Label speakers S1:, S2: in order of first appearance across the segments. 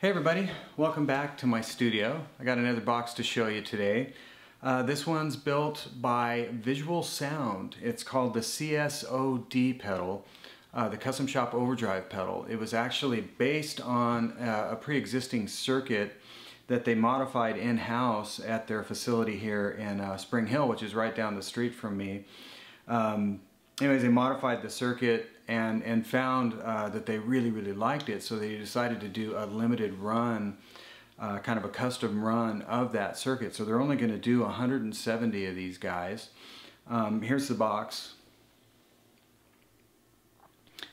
S1: Hey everybody, welcome back to my studio. I got another box to show you today. This one's built by Visual Sound. It's called the CSOD pedal, the Custom Shop Overdrive pedal. It was actually based on a pre-existing circuit that they modified in-house at their facility here in Spring Hill, which is right down the street from me. Anyways, they modified the circuit and found that they really liked it, so they decided to do a limited run, kind of a custom run of that circuit. So they're only going to do 170 of these guys. Here's the box.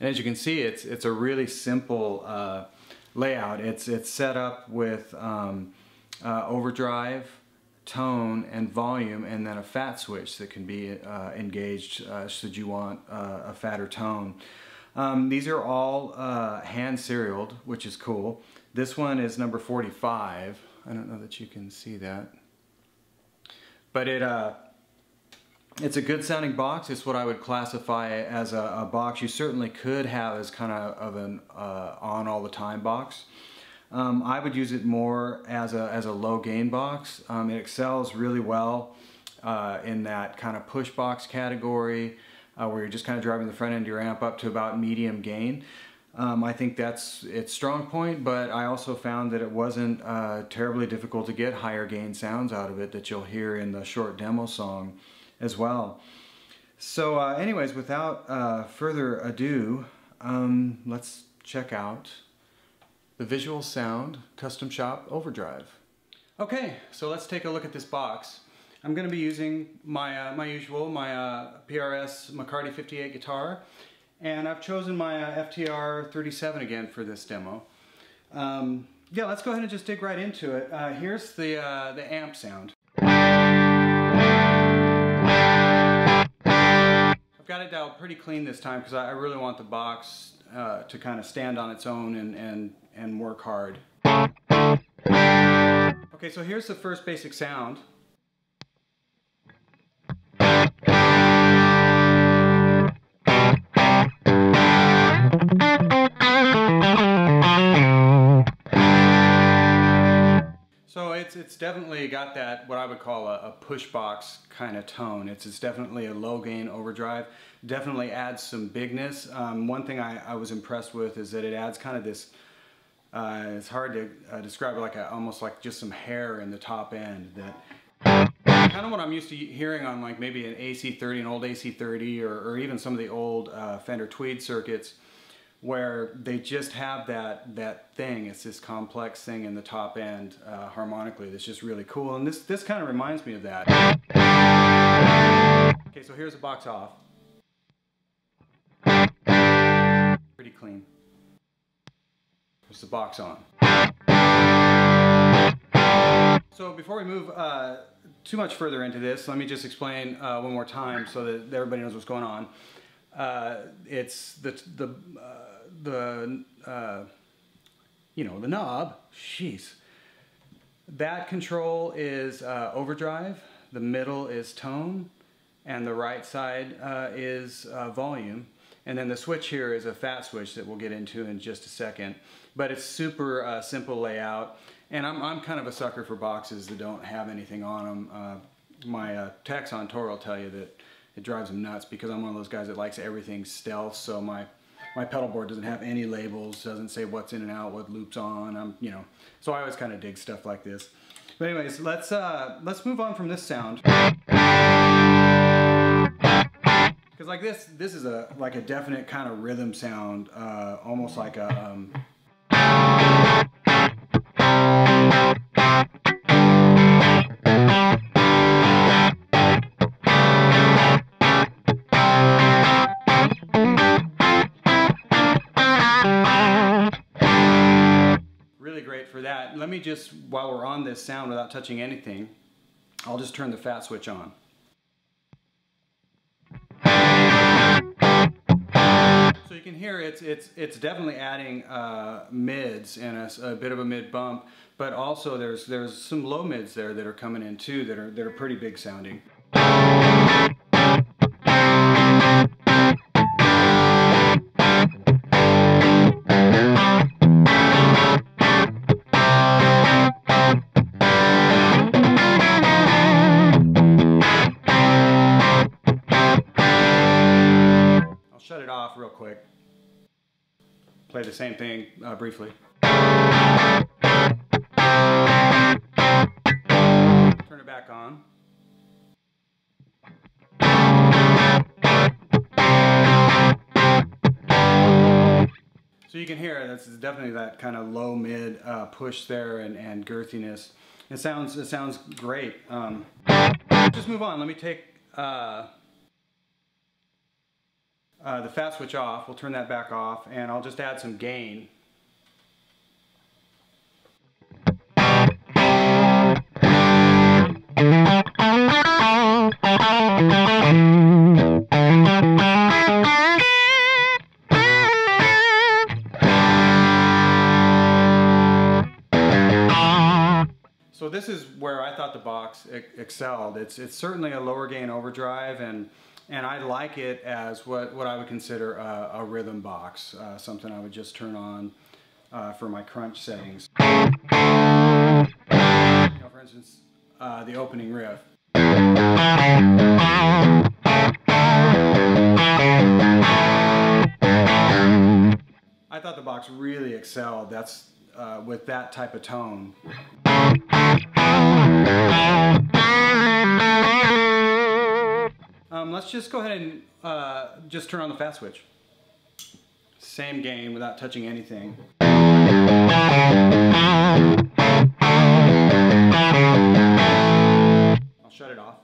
S1: And as you can see, it's a really simple layout. It's set up with overdrive, tone, and volume, and then a fat switch that can be engaged should you want a fatter tone. These are all hand serialed, which is cool. This one is number 45. I don't know that you can see that, but it's a good sounding box. It's what I would classify as a box you certainly could have as kind of an on all the time box. I would use it more as a low gain box. It excels really well in that kind of push box category where you're just kind of driving the front end of your amp up to about medium gain. I think that's its strong point, but I also found that it wasn't terribly difficult to get higher gain sounds out of it that you'll hear in the short demo song as well. So anyways, without further ado, let's check out the Visual Sound Custom Shop Overdrive. Okay, so let's take a look at this box. I'm going to be using my my PRS McCarty 58 guitar, and I've chosen my FTR 37 again for this demo. Yeah, let's go ahead and just dig right into it. Here's the amp sound. I've got it dialed pretty clean this time because I really want the box to kind of stand on its own and work hard. Okay, so here's the first basic sound. So it's definitely got that, what I would call a push box kind of tone. It's definitely a low gain overdrive. Definitely adds some bigness. One thing I was impressed with is that it adds kind of this, it's hard to describe it, like almost like just some hair in the top end. That kind of what I'm used to hearing on like maybe an AC30, an old AC30, or even some of the old Fender Tweed circuits, where they just have that thing. It's this complex thing in the top end harmonically that's just really cool, and this kind of reminds me of that. Okay, so here's the box off. Pretty clean. Here's the box on. So before we move too much further into this, let me just explain one more time so that everybody knows what's going on. It's the knob. Jeez. That control is overdrive. The middle is tone, and the right side is volume. And then the switch here is a fat switch that we'll get into in just a second. But it's super simple layout, and I'm kind of a sucker for boxes that don't have anything on them. My techs on tour will tell you that it drives them nuts because I'm one of those guys that likes everything stealth. So my pedal board doesn't have any labels, doesn't say what's in and out, what loops on. So I always kind of dig stuff like this. But anyways, let's move on from this sound. Because like this is like a definite kind of rhythm sound, almost like a really great for that. Let me just, while we're on this sound without touching anything, I'll just turn the fat switch on. So you can hear it's definitely adding mids and a bit of a mid bump, but also there's some low mids there that are coming in too that are pretty big sounding. same thing briefly. Turn it back on. So you can hear this is definitely that kind of low mid push there and girthiness. It sounds great. Just move on. Let me take the fat switch off. We'll turn that back off, and I'll just add some gain. So this is where I thought the box excelled. It's certainly a lower gain overdrive, and I like it as what I would consider a rhythm box, something I would just turn on for my crunch settings. You know, for instance, the opening riff. I thought the box really excelled. That's with that type of tone. Let's just go ahead and just turn on the fat switch. Same gain without touching anything. I'll shut it off.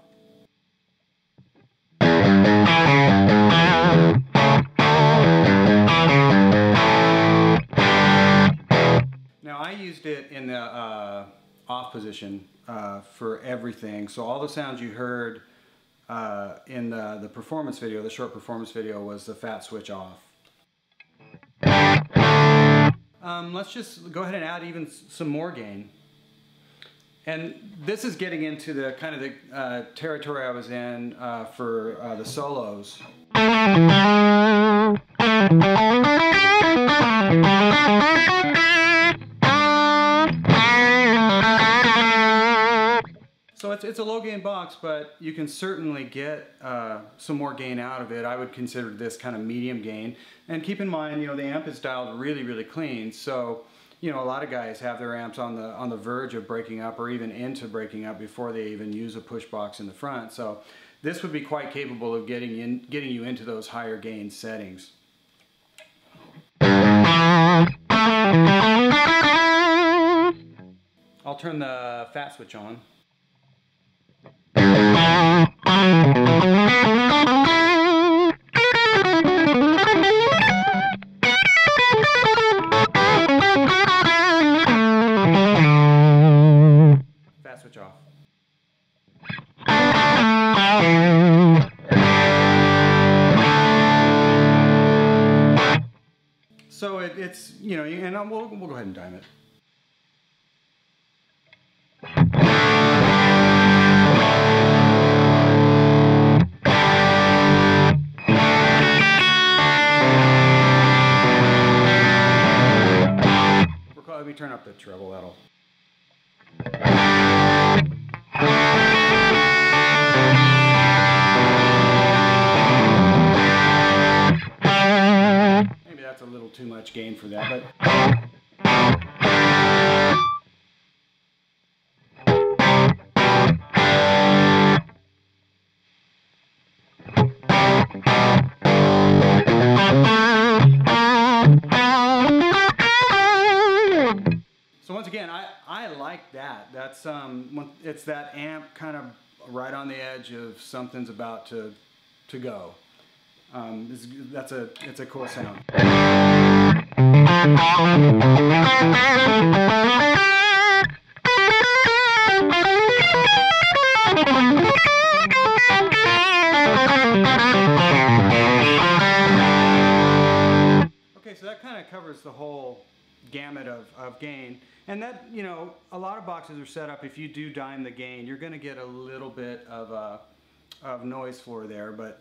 S1: Now I used it in the off position for everything, so all the sounds you heard in the performance video, the short performance video, was the fat switch off. Let's just go ahead and add even some more gain. And this is getting into the kind of the territory I was in for the solos. So it's a low gain box, but you can certainly get some more gain out of it. I would consider this kind of medium gain. And keep in mind, you know, the amp is dialed really, really clean. So, you know, a lot of guys have their amps on the verge of breaking up, or even into breaking up, before they even use a push box in the front. So this would be quite capable of getting you into those higher gain settings. I'll turn the fat switch on. Fat switch off. So it's, you know, and we'll go ahead and dime it. Let me turn up the treble, that'll. Maybe that's a little too much gain for that, but. Once again, I like that. That's it's that amp kind of right on the edge of something's about to go. It's a cool sound. Okay, so that kind of covers the whole gamut of gain. And that, you know, a lot of boxes are set up, if you do dime the gain, you're going to get a little bit of noise floor there, but,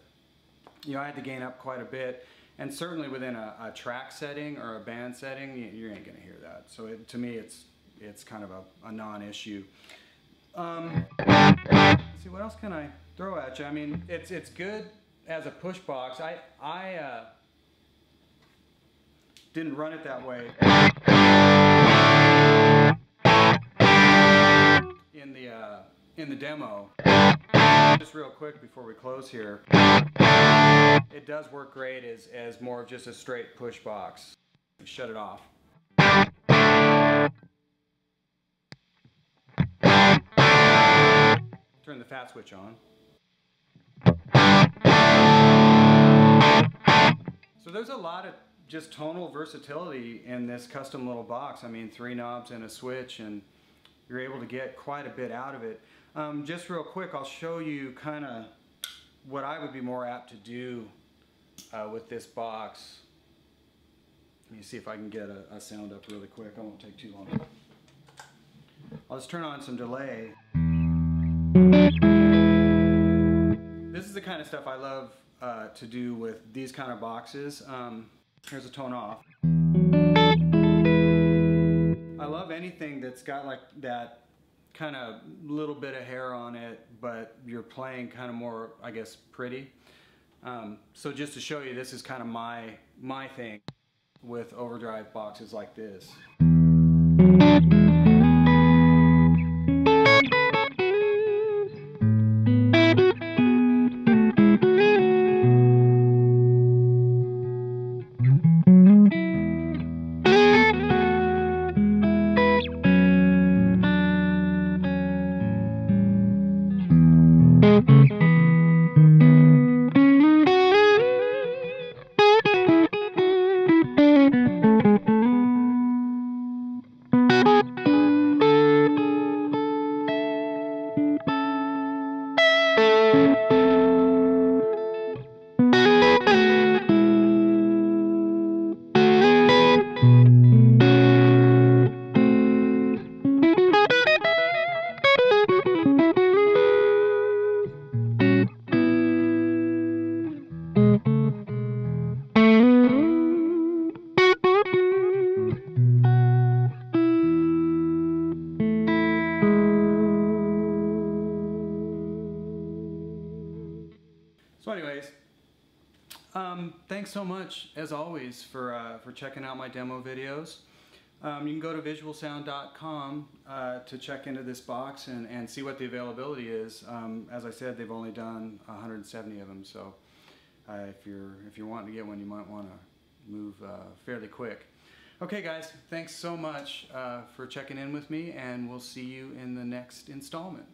S1: you know, I had the gain up quite a bit, and certainly within a track setting or a band setting, you ain't going to hear that. So to me, it's kind of a non-issue. Let's see, what else can I throw at you? I mean, it's good as a push box. didn't run it that way in the demo. Just real quick before we close here, it does work great as more of just a straight push box. Shut it off. Turn the fat switch on. So there's a lot of just tonal versatility in this custom little box. I mean, 3 knobs and a switch, and you're able to get quite a bit out of it. Just real quick, I'll show you kind of what I would be more apt to do with this box. Let me see if I can get a sound up really quick. I won't take too long. I'll just turn on some delay. This is the kind of stuff I love to do with these kind of boxes. Here's a tone off. I love anything that's got like that kind of little bit of hair on it, but you're playing kind of more, I guess, pretty. So just to show you, this is kind of my thing with overdrive boxes like this. So anyways, thanks so much as always for checking out my demo videos. You can go to visualsound.com to check into this box and see what the availability is. As I said, they've only done 170 of them, so if you're wanting to get one, you might want to move fairly quick. Okay guys, thanks so much for checking in with me, and we'll see you in the next installment.